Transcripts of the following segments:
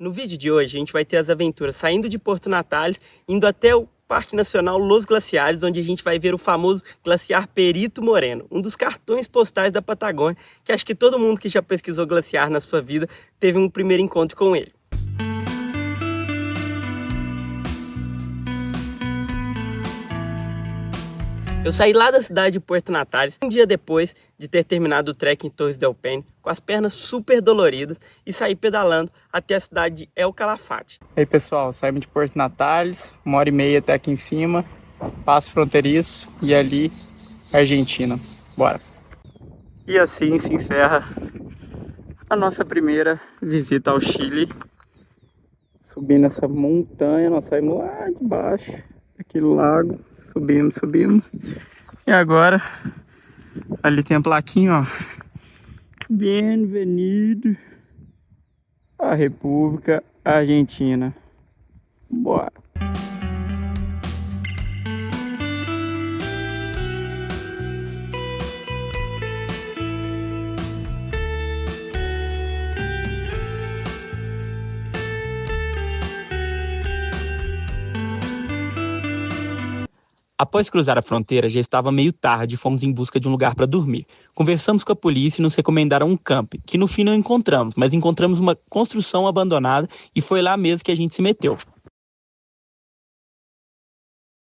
No vídeo de hoje a gente vai ter as aventuras saindo de Porto Natales, indo até o Parque Nacional Los Glaciares, onde a gente vai ver o famoso glaciar Perito Moreno, um dos cartões postais da Patagônia, que acho que todo mundo que já pesquisou glaciar na sua vida teve um primeiro encontro com ele. Eu saí lá da cidade de Porto Natales, um dia depois de ter terminado o trek em Torres del Paine, com as pernas super doloridas, e saí pedalando até a cidade de El Calafate. E aí pessoal, saímos de Porto Natales, 1h30 até aqui em cima, passo fronteiriço e ali Argentina. Bora! E assim se encerra a nossa primeira visita ao Chile. Subindo essa montanha, nós saímos lá de baixo, aquele lago, subimos. E agora, ali tem a plaquinha, ó. Bem-vindo à República Argentina. Bora! Após cruzar a fronteira, já estava meio tarde e fomos em busca de um lugar para dormir. Conversamos com a polícia e nos recomendaram um camp, que no fim não encontramos, mas encontramos uma construção abandonada e foi lá mesmo que a gente se meteu.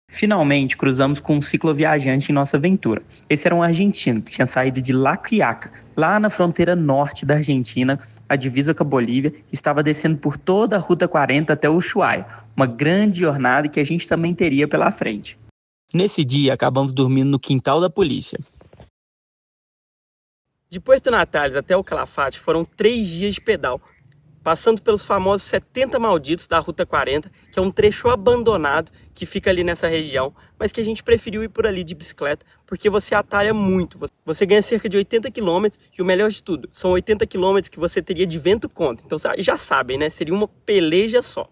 Finalmente, cruzamos com um cicloviajante em nossa aventura. Esse era um argentino que tinha saído de La Quiaca, lá na fronteira norte da Argentina, a divisa com a Bolívia, e estava descendo por toda a Ruta 40 até Ushuaia, uma grande jornada que a gente também teria pela frente. Nesse dia, acabamos dormindo no quintal da polícia. De Porto Natales até o Calafate foram 3 dias de pedal, passando pelos famosos 70 malditos da Ruta 40, que é um trecho abandonado que fica ali nessa região, mas que a gente preferiu ir por ali de bicicleta, porque você atalha muito. Você ganha cerca de 80 km e o melhor de tudo, são 80 km que você teria de vento contra. Então já sabem, né? Seria uma peleja só.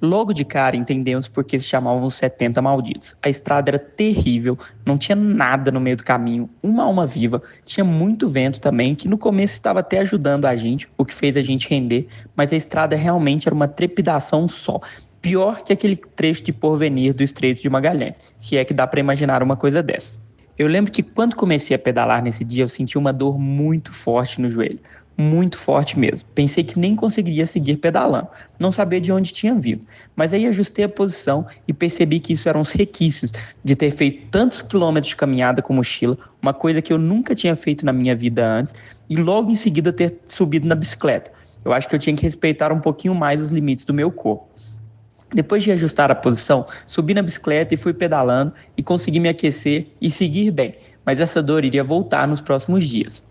Logo de cara entendemos por que se chamavam os 70 malditos. A estrada era terrível, não tinha nada no meio do caminho, uma alma viva, tinha muito vento também, que no começo estava até ajudando a gente, o que fez a gente render, mas a estrada realmente era uma trepidação só. Pior que aquele trecho de Porvenir do Estreito de Magalhães, se é que dá para imaginar uma coisa dessa. Eu lembro que quando comecei a pedalar nesse dia, eu senti uma dor muito forte no joelho. Muito forte mesmo. Pensei que nem conseguiria seguir pedalando. Não sabia de onde tinha vindo. Mas aí ajustei a posição e percebi que isso eram os requisitos de ter feito tantos quilômetros de caminhada com mochila, uma coisa que eu nunca tinha feito na minha vida antes, e logo em seguida ter subido na bicicleta. Eu acho que eu tinha que respeitar um pouquinho mais os limites do meu corpo. Depois de ajustar a posição, subi na bicicleta e fui pedalando e consegui me aquecer e seguir bem. Mas essa dor iria voltar nos próximos dias.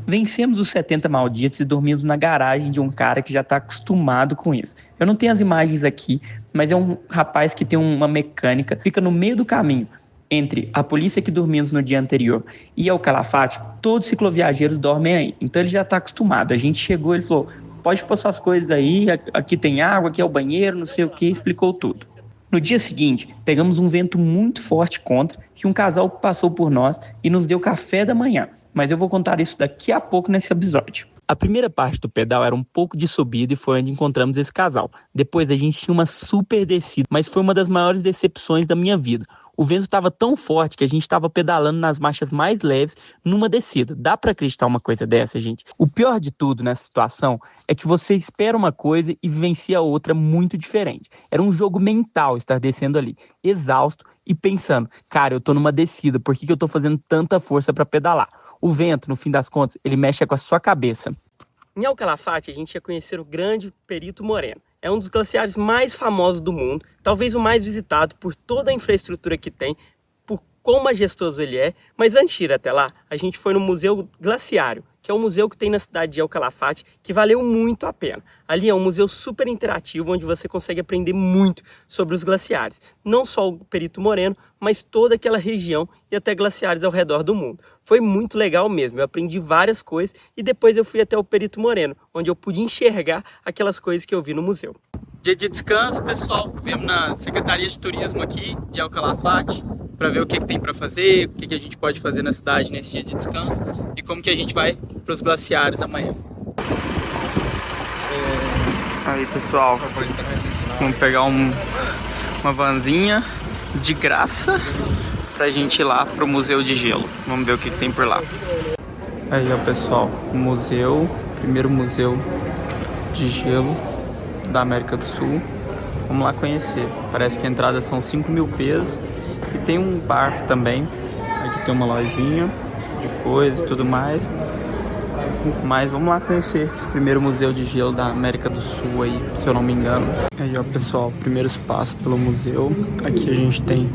Vencemos os 70 malditos e dormimos na garagem de um cara que já está acostumado com isso. Eu não tenho as imagens aqui, mas é um rapaz que tem uma mecânica, fica no meio do caminho entre a polícia que dormimos no dia anterior e El Calafate. Todos os cicloviajeiros dormem aí, então ele já está acostumado. A gente chegou, ele falou, pode pôr suas coisas aí, aqui tem água, aqui é o banheiro, não sei o que, explicou tudo. No dia seguinte, pegamos um vento muito forte contra e um casal passou por nós e nos deu café da manhã. Mas eu vou contar isso daqui a pouco nesse episódio. A primeira parte do pedal era um pouco de subida e foi onde encontramos esse casal. Depois a gente tinha uma super descida, mas foi uma das maiores decepções da minha vida. O vento estava tão forte que a gente estava pedalando nas marchas mais leves numa descida. Dá para acreditar uma coisa dessa, gente? O pior de tudo nessa situação é que você espera uma coisa e vivencia outra muito diferente. Era um jogo mental estar descendo ali, exausto e pensando, cara, eu tô numa descida, por que eu tô fazendo tanta força para pedalar? O vento, no fim das contas, ele mexe com a sua cabeça. Em El Calafate, a gente ia conhecer o grande Perito Moreno. É um dos glaciares mais famosos do mundo, talvez o mais visitado por toda a infraestrutura que tem, por quão majestoso ele é. Mas antes de ir até lá, a gente foi no Museu Glaciário, que é um museu que tem na cidade de El Calafate, que valeu muito a pena. Ali é um museu super interativo, onde você consegue aprender muito sobre os glaciares. Não só o Perito Moreno, mas toda aquela região e até glaciares ao redor do mundo. Foi muito legal mesmo, eu aprendi várias coisas e depois eu fui até o Perito Moreno, onde eu pude enxergar aquelas coisas que eu vi no museu. Dia de descanso, pessoal. Viemos na Secretaria de Turismo aqui de El Calafate para ver o que tem para fazer, o que a gente pode fazer na cidade nesse dia de descanso e como que a gente vai para os glaciares amanhã. Aí, pessoal, vamos pegar uma vanzinha de graça pra gente ir lá pro Museu de Gelo. Vamos ver o que tem por lá. Aí, ó, pessoal, primeiro museu de gelo da América do Sul. Vamos lá conhecer. Parece que a entrada são 5.000 pesos e tem um bar também. Aqui tem uma lojinha de coisas e tudo mais. Mas vamos lá conhecer esse primeiro museu de gelo da América do Sul aí, se eu não me engano. Aí, ó, pessoal, primeiros passos pelo museu. Aqui a gente tem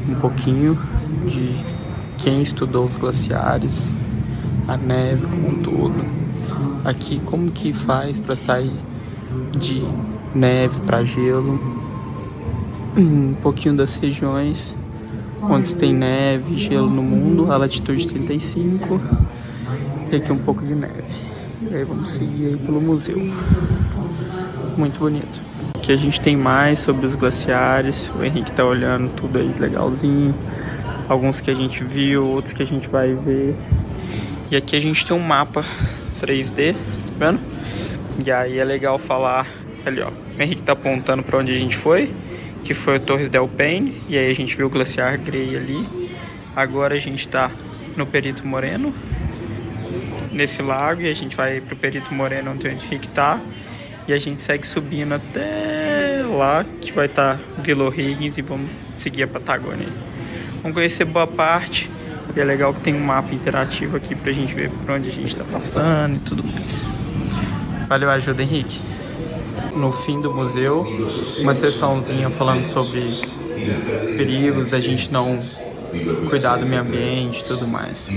um pouquinho de quem estudou os glaciares, a neve como um todo. Aqui como que faz para sair de neve para gelo. Um pouquinho das regiões onde tem neve e gelo no mundo, a latitude 35. E aqui um pouco de neve. E aí vamos seguir aí pelo museu. Muito bonito. Aqui a gente tem mais sobre os glaciares. O Henrique tá olhando tudo aí legalzinho. Alguns que a gente viu, outros que a gente vai ver. E aqui a gente tem um mapa 3D, tá vendo? E aí é legal falar ali, ó. O Henrique tá apontando para onde a gente foi, que foi o Torres del Paine. E aí a gente viu o glaciar Grey ali. Agora a gente tá no Perito Moreno, nesse lago, e a gente vai pro Perito Moreno onde o Henrique tá. E a gente segue subindo até lá, que vai estar Vila O'Higgins, e vamos seguir a Patagônia. Vamos conhecer boa parte. E é legal que tem um mapa interativo aqui pra gente ver por onde a gente tá passando e tudo mais. Valeu a ajuda, Henrique. No fim do museu, uma sessãozinha falando sobre perigos da gente não cuidar do meio ambiente e tudo mais.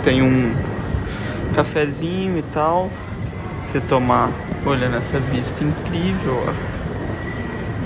Tem um cafezinho e tal, você tomar olhando essa vista incrível, ó.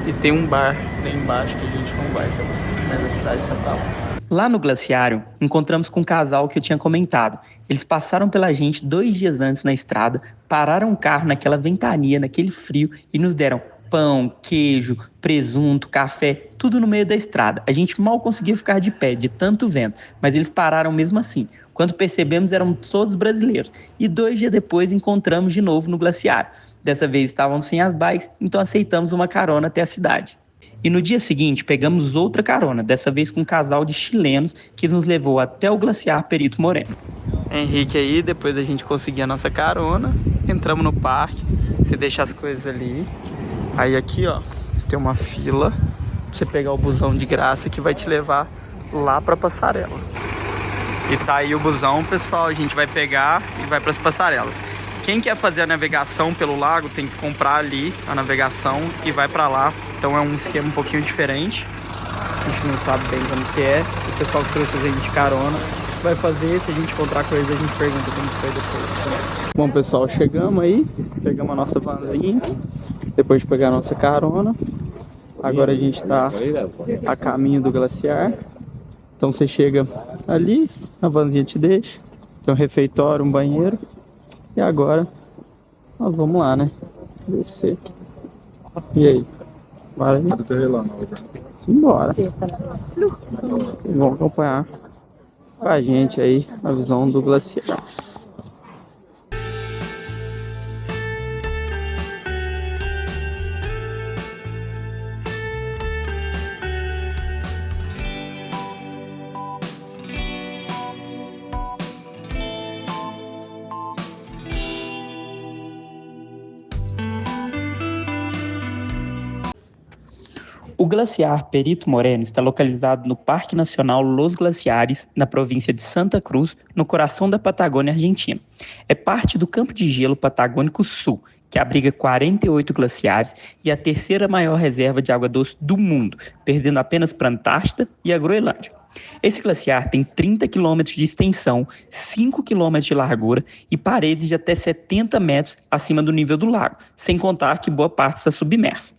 E tem um bar lá embaixo que a gente não vai também, mas a cidade só tá lá. Lá no glaciário, encontramos com um casal que eu tinha comentado. Eles passaram pela gente 2 dias antes na estrada, pararam o carro naquela ventania, naquele frio, e nos deram pão, queijo, presunto, café, tudo no meio da estrada. A gente mal conseguia ficar de pé, de tanto vento, mas eles pararam mesmo assim. Quando percebemos, eram todos brasileiros. E 2 dias depois, encontramos de novo no glaciário. Dessa vez estavam sem as bikes, então aceitamos uma carona até a cidade. E no dia seguinte, pegamos outra carona, dessa vez com um casal de chilenos que nos levou até o glaciar Perito Moreno. Henrique aí, depois da gente conseguir a nossa carona, entramos no parque, você deixa as coisas ali. Aí aqui, ó, tem uma fila pra você pegar o busão de graça que vai te levar lá pra passarela. E tá aí o busão, pessoal, a gente vai pegar e vai pras passarelas. Quem quer fazer a navegação pelo lago tem que comprar ali a navegação e vai pra lá. Então é um esquema um pouquinho diferente. A gente não sabe bem como que é. O pessoal que trouxe a gente de carona vai fazer. Se a gente encontrar coisa, a gente pergunta como foi depois. Bom, pessoal, chegamos aí. Pegamos a nossa vanzinha. Depois de pegar a nossa carona. Agora a gente tá a caminho do glaciar. Então você chega ali, a vanzinha te deixa. Tem um refeitório, um banheiro. E agora, nós vamos lá, né? Descer. E aí? Bora aí? Simbora. Vamos acompanhar com a gente aí a visão do glaciar. O glaciar Perito Moreno está localizado no Parque Nacional Los Glaciares, na província de Santa Cruz, no coração da Patagônia Argentina. É parte do Campo de Gelo Patagônico Sul, que abriga 48 glaciares e é a terceira maior reserva de água doce do mundo, perdendo apenas para a Antártida e a Groenlândia. Esse glaciar tem 30 quilômetros de extensão, 5 quilômetros de largura e paredes de até 70 metros acima do nível do lago, sem contar que boa parte está submersa.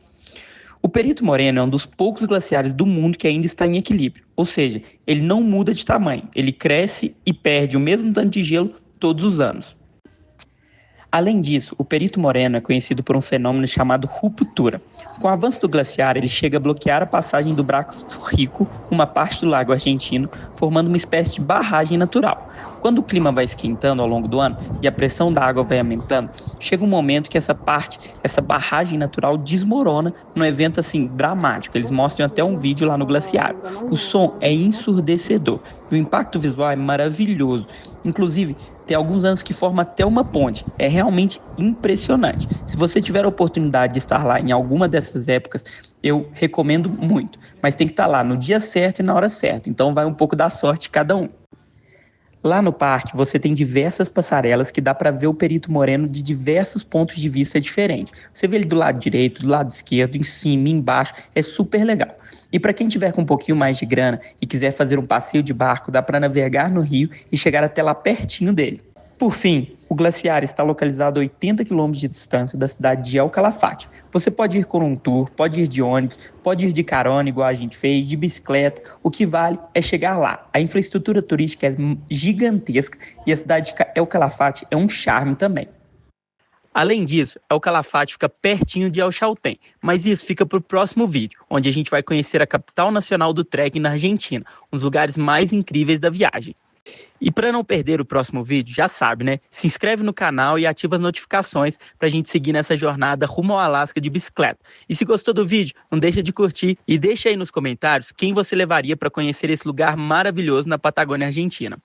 O Perito Moreno é um dos poucos glaciares do mundo que ainda está em equilíbrio, ou seja, ele não muda de tamanho, ele cresce e perde o mesmo tanto de gelo todos os anos. Além disso, o Perito Moreno é conhecido por um fenômeno chamado ruptura. Com o avanço do glaciar, ele chega a bloquear a passagem do Braço Rico, uma parte do lago argentino, formando uma espécie de barragem natural. Quando o clima vai esquentando ao longo do ano e a pressão da água vai aumentando, chega um momento que essa barragem natural desmorona num evento assim dramático. Eles mostram até um vídeo lá no glaciário. O som é ensurdecedor. O impacto visual é maravilhoso. Inclusive, tem alguns anos que forma até uma ponte. É realmente impressionante. Se você tiver a oportunidade de estar lá em alguma dessas épocas, eu recomendo muito. Mas tem que estar lá no dia certo e na hora certa. Então vai um pouco da sorte de cada um. Lá no parque, você tem diversas passarelas que dá para ver o Perito Moreno de diversos pontos de vista diferentes. Você vê ele do lado direito, do lado esquerdo, em cima, embaixo, é super legal. E para quem tiver com um pouquinho mais de grana e quiser fazer um passeio de barco, dá para navegar no rio e chegar até lá pertinho dele. Por fim, o glaciar está localizado a 80 km de distância da cidade de El Calafate. Você pode ir com um tour, pode ir de ônibus, pode ir de carona, igual a gente fez, de bicicleta. O que vale é chegar lá. A infraestrutura turística é gigantesca e a cidade de El Calafate é um charme também. Além disso, El Calafate fica pertinho de El Chaltén, mas isso fica para o próximo vídeo, onde a gente vai conhecer a capital nacional do trekking na Argentina, um dos lugares mais incríveis da viagem. E para não perder o próximo vídeo, já sabe, né? Se inscreve no canal e ativa as notificações para a gente seguir nessa jornada rumo ao Alasca de bicicleta. E se gostou do vídeo, não deixa de curtir e deixa aí nos comentários quem você levaria para conhecer esse lugar maravilhoso na Patagônia Argentina.